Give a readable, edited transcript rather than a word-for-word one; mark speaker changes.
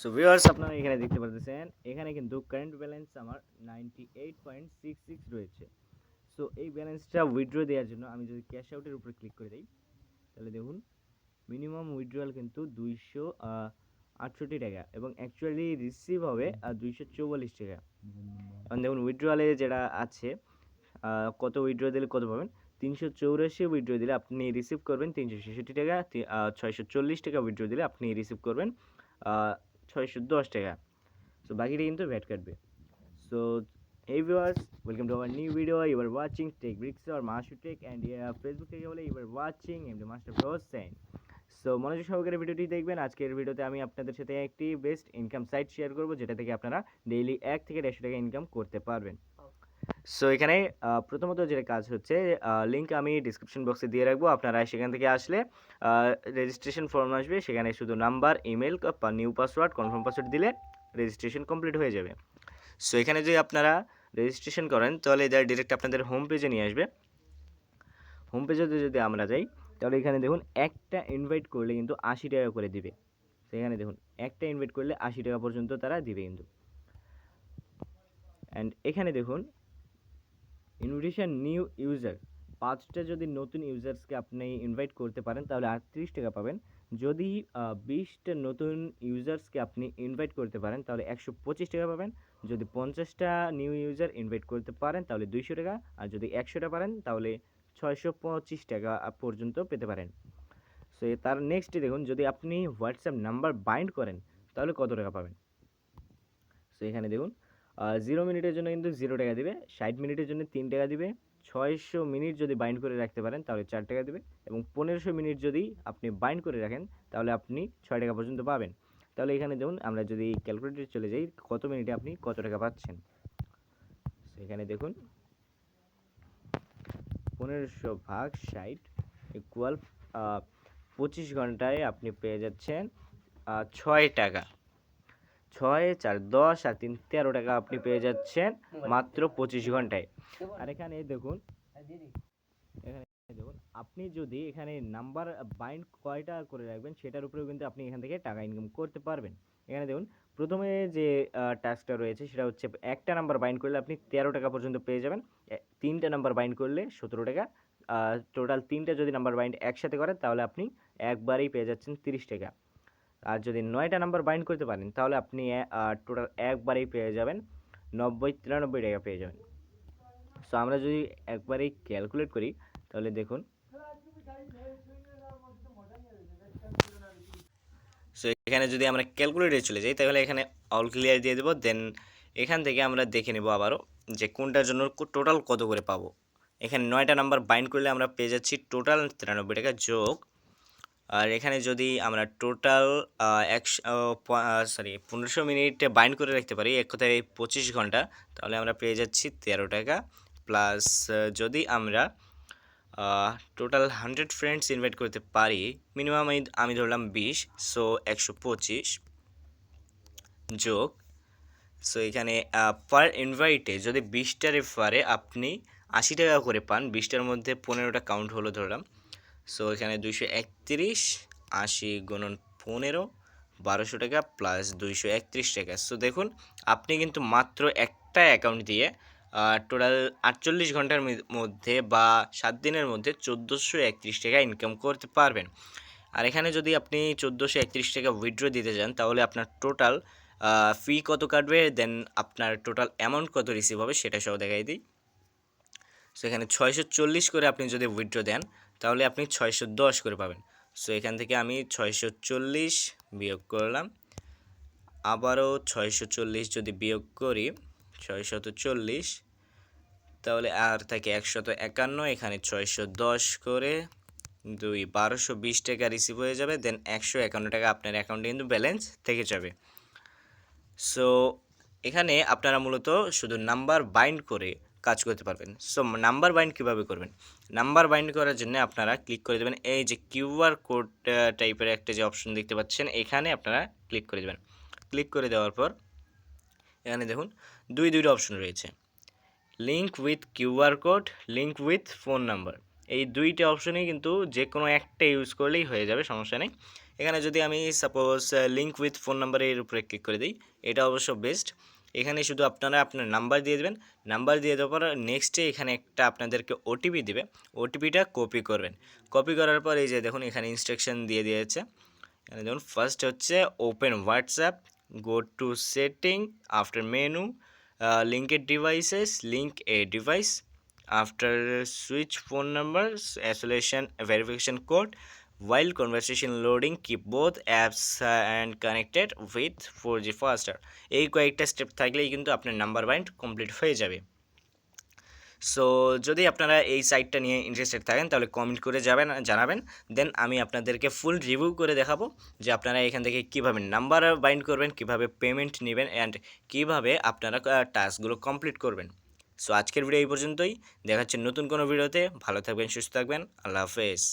Speaker 1: So viewers আপনারা এখানে দেখতে পারতেছেন এখানে কিন্তু কারেন্ট ব্যালেন্স আমার 98.66 রয়েছে। সো এই ব্যালেন্সটা উইথড্র দেওয়ার জন্য আমি যদি ক্যাশ আউটের উপর ক্লিক করে দেই তাহলে দেখুন মিনিমাম উইথড্রয়াল কিন্তু 268 টাকা এবং অ্যাকচুয়ালি রিসিভ হবে 244 টাকা। এখন দেখুন উইথড্রয়ালে যেটা আছে কত উইথড্র দিলে কত পাবেন, 384 উইথড্র দিলে আপনি রিসিভ করবেন 366 টাকা, 640 টাকা উইথড্র দিলে আপনি রিসিভ করবেন 610 টাকা। সো বাকিটা কিন্তু ভ্যাট কাটবে। So hey viewers, welcome to our new video. You are watching Tech Bricks or Master Tech, and Facebook থেকে হলে you are watching MD Master Hossein. So মনোযোগ সহকারে ভিডিওটি দেখবেন। আজকের ভিডিওতে আমি আপনাদের সাথে একটি বেস্ট ইনকাম সাইট শেয়ার করব যেটা থেকে আপনারা ডেইলি 1 থেকে 150 টাকা ইনকাম করতে পারবেন। সো এখানে প্রথমত যেটা কাজ হচ্ছে লিঙ্ক আমি ডিসক্রিপশন বক্সে দিয়ে রাখবো। আপনারা সেখান থেকে আসলে রেজিস্ট্রেশন ফর্ম আসবে, সেখানে শুধু number, email, new password, confirm password দিলে রেজিস্ট্রেশন কমপ্লিট হয়ে যাবে। সো এখানে যদি আপনারা রেজিস্ট্রেশন করেন তাহলে এটা ডিরেক্ট আপনাদের হোম পেজে নিয়ে আসবে। হোম পেজে যদি আমরা যাই তাহলে এখানে দেখুন একটা ইনভাইট করলে কিন্তু 80 টাকা করে দিবে। সেখানে দেখুন একটা ইনভাইট করলে 80 টাকা পর্যন্ত তারা দিবে কিন্তু। অ্যান্ড এখানে দেখুন ইনভিটেশন নিউ ইউজার, 5টা যদি নতুন ইউজার্সকে আপনি ইনভাইট করতে পারেন তাহলে 38 টাকা পাবেন। যদি 20টা নতুন ইউজার্সকে আপনি ইনভাইট করতে পারেন তাহলে 125 টাকা পাবেন। যদি 50টা নিউ ইউজার ইনভাইট করতে পারেন তাহলে 200 টাকা, আর যদি 100টা পারেন তাহলে 625 টাকা পর্যন্ত পেতে পারেন। সো তার নেক্সটে দেখুন যদি আপনি হোয়াটসঅ্যাপ নাম্বার বাইন্ড করেন তাহলে কত টাকা পাবেন। সো এখানে দেখুন 0 মিনিটের জন্য কিন্তু 0 টাকা দিবে, 60 মিনিটের জন্য 3 টাকা দিবে, 600 মিনিট যদি বাইন্ড করে রাখতে পারেন তাহলে 4 টাকা দিবে, এবং 1500 মিনিট যদি আপনি বাইন্ড করে রাখেন তাহলে আপনি 6 টাকা পর্যন্ত পাবেন। তাহলে এখানে দেখুন আমরা যদি ক্যালকুলেটরে চলে যাই কত মিনিটে আপনি কত টাকা পাচ্ছেন। এখানে দেখুন 1500 ভাগ 60 ইকুয়াল 25 ঘন্টায় আপনি পেয়ে যাচ্ছেন 6 টাকা। 6 4 10 আর 3 13 টাকা আপনি পেয়ে যাচ্ছেন মাত্র 25 ঘন্টায়। আর এখানে দেখুন আপনি যদি এখানে নাম্বার বাইন্ড কয়টা করে রাখবেন সেটার উপরেও কিন্তু আপনি এখান থেকে টাকা ইনকাম করতে পারবেন। এখানে দেখুন প্রথমে যে টাস্কটা রয়েছে সেটা হচ্ছে একটা নাম্বার বাইন্ড করলে আপনি 13 টাকা পর্যন্ত পেয়ে যাবেন, 3টা নাম্বার বাইন্ড করলে 17 টাকা, টোটাল 3টা যদি নাম্বার বাইন্ড একসাথে করেন তাহলে আপনি একবারেই পেয়ে যাচ্ছেন 30 টাকা। আর যদি 9টা নাম্বার বাইন্ড করতে পারেন তাহলে আপনি টোটাল একবারেই পেয়ে যাবেন 93 টাকা পেয়ে যাবেন। সো আমরা যদি একবারেই ক্যালকুলেট করি তাহলে দেখুন, সো এখানে যদি আমরা ক্যালকুলেটরে চলে যাই তাহলে এখানে অল ক্লিয়ার দিয়ে দেবো। দেন এখান থেকে আমরা দেখে নেব আবারও যে কোনটার জন্য টোটাল কত করে পাবো। এখানে 9টা নাম্বার বাইন্ড করলে আমরা পেয়ে যাচ্ছি টোটাল 93 টাকা যোগ, আর এখানে যদি আমরা টোটাল 1500 মিনিট বাইন্ড করে রাখতে পারি, এক কথায় 25 ঘন্টা, তাহলে আমরা পেয়ে যাচ্ছি 13 টাকা প্লাস যদি আমরা টোটাল 100 ফ্রেন্ডস ইনভাইট করতে পারি, মিনিমাম আমি ধরলাম 20, সো 125 যোগ, সো এখানে পার ইনভাইটে যদি 20টা রেফারে আপনি 80 টাকা করে পান, 20টার মধ্যে 15টা কাউন্ট হলো ধরলাম, সো এখানে 231 80 গুণন 15 1200 টাকা প্লাস 231 টাকা। সো দেখুন আপনি কিন্তু মাত্র একটা অ্যাকাউন্ট দিয়ে টোটাল 48 ঘন্টার মধ্যে বা 7 দিনের মধ্যে 1431 টাকা ইনকাম করতে পারবেন। আর এখানে যদি আপনি 1431 টাকা উইথড্র দিতে চান তাহলে আপনার টোটাল ফি কত কাটবে, দেন আপনার টোটাল অ্যামাউন্ট কত রিসিভ হবে সেটা সহ দেখাই দিই। সো এখানে 640 করে আপনি যদি উইথড্র দেন তাহলে আপনি 610 করে পাবেন। সো এখান থেকে আমি 640 বিয়োগ করলাম, আবারও 640 যদি বিয়োগ করি 640, তাহলে আর থাকে 151, এখানে 610 করে 2 1220 টাকা রিসিভ হয়ে যাবে, দেন 151 টাকা আপনার অ্যাকাউন্টে কিন্তু ব্যালেন্স থেকে যাবে। সো এখানে আপনারা মূলত শুধু নাম্বার বাইন্ড করে কাজ করতে পারবেন। সো নাম্বার বাইন্ড কীভাবে করবেন, নাম্বার বাইন্ড করার জন্য আপনারা ক্লিক করে দেবেন এই যে কিউআর কোড টাইপের একটা যে অপশন দেখতে পাচ্ছেন, এখানে আপনারা ক্লিক করে দেবেন। ক্লিক করে দেওয়ার পর এখানে দেখুন দুইটা অপশন রয়েছে, link with QR code, link with phone number. এই দুইটা অপশনেই কিন্তু যে কোনো একটা ইউজ করলেই হয়ে যাবে, সমস্যা নেই। এখানে যদি আমি সাপোজ লিঙ্ক উইথ ফোন নাম্বারের উপরে ক্লিক করে দিই, এটা অবশ্য বেস্ট। এখানে শুধু আপনারা আপনার নাম্বার দিয়ে দেবেন, নাম্বার দিয়ে দেওয়ার পর নেক্সটে এখানে একটা আপনাদেরকে ওটিপি দিবে, ওটিপিটা কপি করবেন। কপি করার পর এই যে দেখুন এখানে ইনস্ট্রাকশন দিয়ে দিয়েছে। এখানে দেখুন ফার্স্ট হচ্ছে open WhatsApp, go to setting, after menu, linked devices, link a device, after switch phone number, অ্যাসোলেশন verification code, while conversation loading keep both apps and connected with 4G faster। এই কয়েকটা step থাকলেই কিন্তু আপনার number bind complete হয়ে যাবে। So যদি আপনারা এই সাইটটা নিয়ে ইন্টারেস্টেড থাকেন তাহলে কমেন্ট করে জানাবেন, দেন আমি আপনাদেরকে ফুল রিভিউ করে দেখাবো যে আপনারা এখান থেকে কীভাবে নাম্বার বাইন্ড করবেন, কীভাবে পেমেন্ট নেবেন অ্যান্ড কীভাবে আপনারা টাস্কগুলো কমপ্লিট করবেন। সো আজকের ভিডিও এই পর্যন্তই, দেখা হচ্ছে নতুন কোনো ভিডিওতে। ভালো থাকবেন, সুস্থ থাকবেন, আল্লাহ হাফেজ।